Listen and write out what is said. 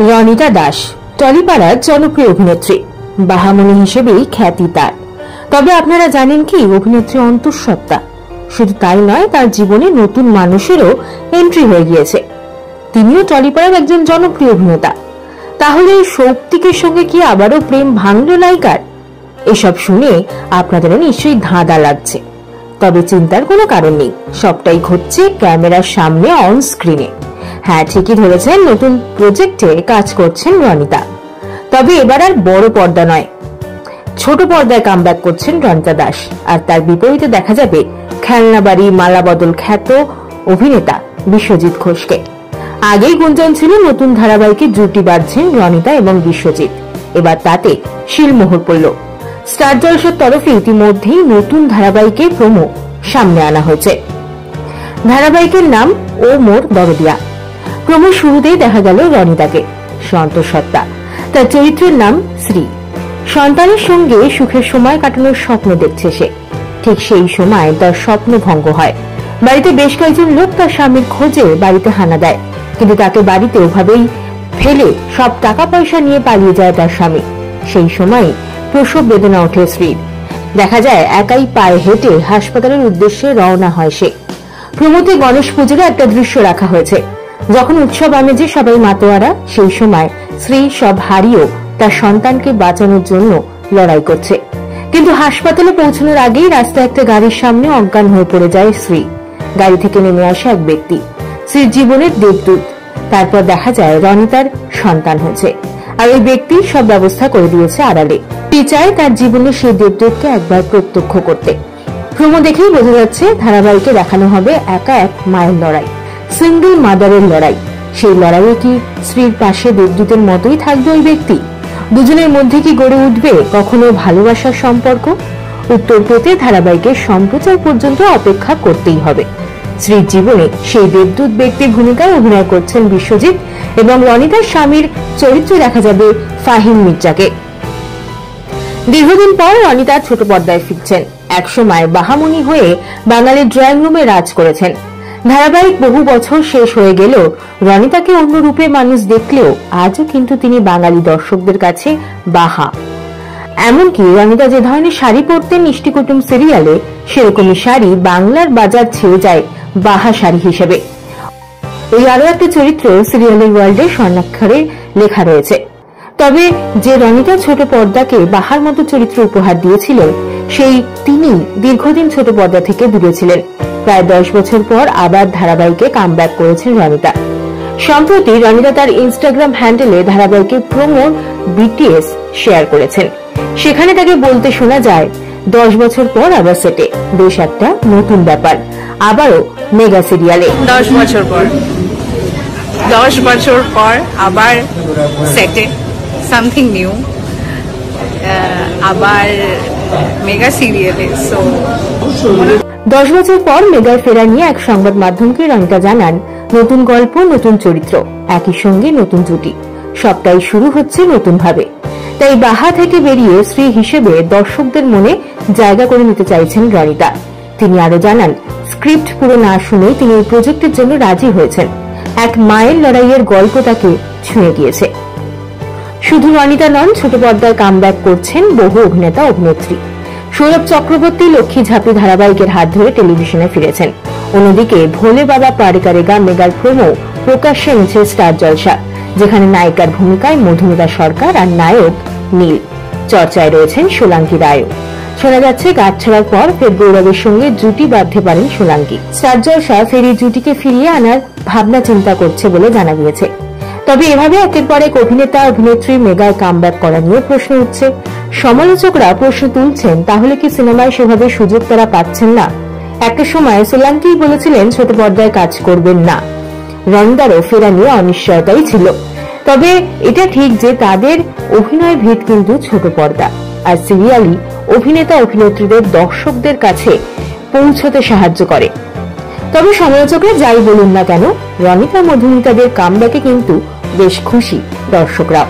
রনিতা দাস টলিপাড়ার জনপ্রিয় অভিনেত্রী, বাহামণি হিসেবেই খ্যাতি তার। তবে আপনারা জানেন কি, অভিনেত্রী অন্তঃসত্ত্বা। শুধু তাই নয়, তার জীবনে নতুন মানুষেরও এন্ট্রি হয়ে গিয়েছে। তিনিও টলিপাড়ার একজন জনপ্রিয় অভিনেতা। তাহলে শৌক্তিকের সঙ্গে কি আবারও প্রেম ভাঙল নায়িকার? এসব শুনে আপনাদেরও নিশ্চয়ই ধাঁধা লাগছে। তবে চিন্তার কোনো কারণ নেই, সবটাই ঘটছে ক্যামেরার সামনে, অন স্ক্রিনে। হ্যাঁ, ঠিকই ধরেছেন, নতুন প্রজেক্টে কাজ করছেন রনিতা। তবে এবার আর বড় পর্দা নয়, ছোট পর্দায় কামব্যাক করছেন রনিতা দাস। আর তার বিপরীতে দেখা যাবে খেলনা বাড়ি মালা বদল খ্যাত অভিনেতা বিশ্বজিৎ ঘোষকে। আগেই গুঞ্জন ছিল নতুন ধারাবাহিকে জুটি বাঁধছেন রনিতা এবং বিশ্বজিৎ। এবার তাতে শিলমোহর পড়ল। স্টার জলসার তরফে ইতিমধ্যেই নতুন ধারাবাহিকের প্রোমো সামনে আনা হয়েছে। ধারাবাহিকের নাম ও মোর দরদিয়া। প্রোমো শুরুতেই দেখা গেল রনিতাকে, অন্তঃসত্ত্বা। তার চরিত্রের নাম শ্রী। সন্তানের সঙ্গে সুখের সময় কাটানোর স্বপ্ন দেখছে সে। ঠিক সেই সময় তার স্বপ্ন ভঙ্গ হয়। বাড়িতে বেশ কয়েকজন লোক তার স্বামীর খোঁজে বাড়িতে হানা দেয়, কিন্তু তাকে বাড়িতে ওভাবেই ফেলে সব টাকা পয়সা নিয়ে পালিয়ে যায় তার স্বামী। সেই সময় প্রসব বেদনা ওঠে স্ত্রীর। দেখা যায় একাই পায়ে হেঁটে হাসপাতালের উদ্দেশ্যে রওনা হয় সে। প্রমোতে গণেশ পুজোর একটা দৃশ্য রাখা হয়েছে। যখন উৎসব আমেজে সবাই মাতোয়ারা, সেই সময় স্ত্রী সব হারিয়েও তার সন্তানকে বাঁচানোর জন্য লড়াই করছে। কিন্তু হাসপাতালে পৌঁছানোর আগেই রাস্তায় একটা গাড়ির সামনে অজ্ঞান হয়ে পড়ে যায় স্ত্রী। গাড়ি থেকে নেমে আসে এক ব্যক্তি, স্ত্রীর জীবনের দেবদূত। তারপর দেখা যায় রনিতার সন্তান হয়েছে, আর ওই ব্যক্তি সব ব্যবস্থা করে দিয়েছে আড়ালে। সে চায় তার জীবনে সেই দেবদূতকে একবার প্রত্যক্ষ করতে। প্রোমো দেখেই বোঝা যাচ্ছে ধারাবাহিকে দেখানো হবে একা এক মায়ের লড়াই, সিঙ্গল মাদারের লড়াই। সেই লড়াইয়ে কি স্ত্রীর পাশে দেবদূতের মতোই থাকবে ওই ব্যক্তি? দুজনের মধ্যে কি গড়ে উঠবে কখনো ভালোবাসার সম্পর্ক? উত্তর পেতে ধারাবাহিকের সম্প্রচার পর্যন্ত অপেক্ষা করতেই হবে। স্ত্রীর জীবনে সেই দেবদূত ব্যক্তির ভূমিকায় অভিনয় করছেন বিশ্বজিৎ, এবং রনিতার স্বামীর চরিত্রে দেখা যাবে ফাহিম মির্জাকে। দীর্ঘদিন পর রনিতা ছোট পর্দায় ফিরছেন। একসময় বাহামণি হয়ে বাঙালির ড্রয়িং রুমে রাজ করেছেন। ধারাবাহিক বহু বছর শেষ হয়ে গেলেও রনিতাকে অন্য রূপে মানুষ দেখলেও আজও কিন্তু তিনি বাঙালি দর্শকদের কাছে বাহা। এমনকি রনিতা যে ধরনের শাড়ি পরতেন ইষ্টি কুটুম সিরিয়ালে, সেরকমই শাড়ি বাংলার বাজার ছেয়ে যায় বাহা শাড়ি হিসেবে। এই আরো একটা চরিত্র সিরিয়ালের ওয়ার্ল্ডে স্বর্ণাক্ষরে লেখা রয়েছে। তবে যে রনিতা ছোট পর্দাকে বাহার মতো চরিত্র উপহার দিয়েছিলেন, সেই তিনি দীর্ঘদিন ছোট পর্দা থেকে দূরে ছিলেন। প্রায় 10 বছর পর আবার ধারাবাহিকে কামব্যাক করেছেন রনিতা। সম্প্রতি রনিতা তার ইনস্টাগ্রাম হ্যান্ডেলে ধারাবাহিকের প্রোমো বিটিএস শেয়ার করেছেন। সেখানে তাকে বলতে শোনা যায়, 10 বছর পর আবার সেটে, বেশ একটা নতুন ব্যাপার, আবারও মেগা সিরিয়ালে। 10 বছর পর আবার সেটে, সামথিং নিউ, আবার মেগা সিরিয়ালে। 10 বছর পর মেগার ফেরা নিয়ে এক সংবাদ মাধ্যমকে রনিতা জানান, নতুন গল্প, নতুন চরিত্র, একই সঙ্গে নতুন জুটি, সবটাই শুরু হচ্ছে নতুন ভাবে। তাই বাহা থেকে বেরিয়ে স্ত্রী হিসেবে দর্শকদের মনে জায়গা করে নিতে চাইছেন রনিতা। তিনি আরো জানান, স্ক্রিপ্ট পুরো না শুনেই তিনি এই প্রজেক্টের জন্য রাজি হয়েছেন। এক মায়ের লড়াইয়ের গল্প তাকে ছুঁয়ে গিয়েছে। শুধু রনিতা নন, ছোট পর্দায় কামব্যাক করছেন বহু অভিনেতা অভিনেত্রী। সৌরভ চক্রবর্তী লক্ষ্মী ঝাঁপি ধারাবাহিকের হাত ধরে টেলিভিশনে ফিরেছেন। অন্যদিকে ভোলে বাবা পারিকারেগা মেগার প্রোমো প্রকাশ্যে এনেছে স্টার জলসা, যেখানে নায়িকার ভূমিকায় মধুমিতা সরকার আর নায়ক নীল। চর্চায় রয়েছেন সোলাঙ্কি রায়ও। শোনা যাচ্ছে কাজ ছাড়ার পর ফের গৌরবের সঙ্গে জুটি বাঁধতে পারেন সোলাঙ্কি। স্টার জলসা ফের এই জুটিকে ফিরিয়ে আনার ভাবনা চিন্তা করছে বলে জানা গিয়েছে। তবে এভাবে একের পর এক অভিনেতা অভিনেত্রী মেগায় কামব্যাক করা নিয়ে প্রশ্ন উঠছে। সমালোচকরা প্রশ্ন তুলছেন, তাহলে কি সিনেমায় সেভাবে সুযোগ তারা পাচ্ছেন না? একটা সময় সোলাঙ্কি বলেছিলেন ছোট পর্দায় কাজ করবেন না। রনিতারও ফেরা নিয়ে অনিশ্চয়তাই ছিল। তবে এটা ঠিক যে তাদের অভিনয় ভিত কিন্তু ছোট পর্দা, আর সিরিয়ালই অভিনেতা অভিনেত্রীদের দর্শকদের কাছে পৌঁছতে সাহায্য করে। তবে সমালোচকরা যাই বলুন না কেন, রনিতা মধুমিতাদের কামব্যাকে কিন্তু বেশ খুশি দর্শকরাও।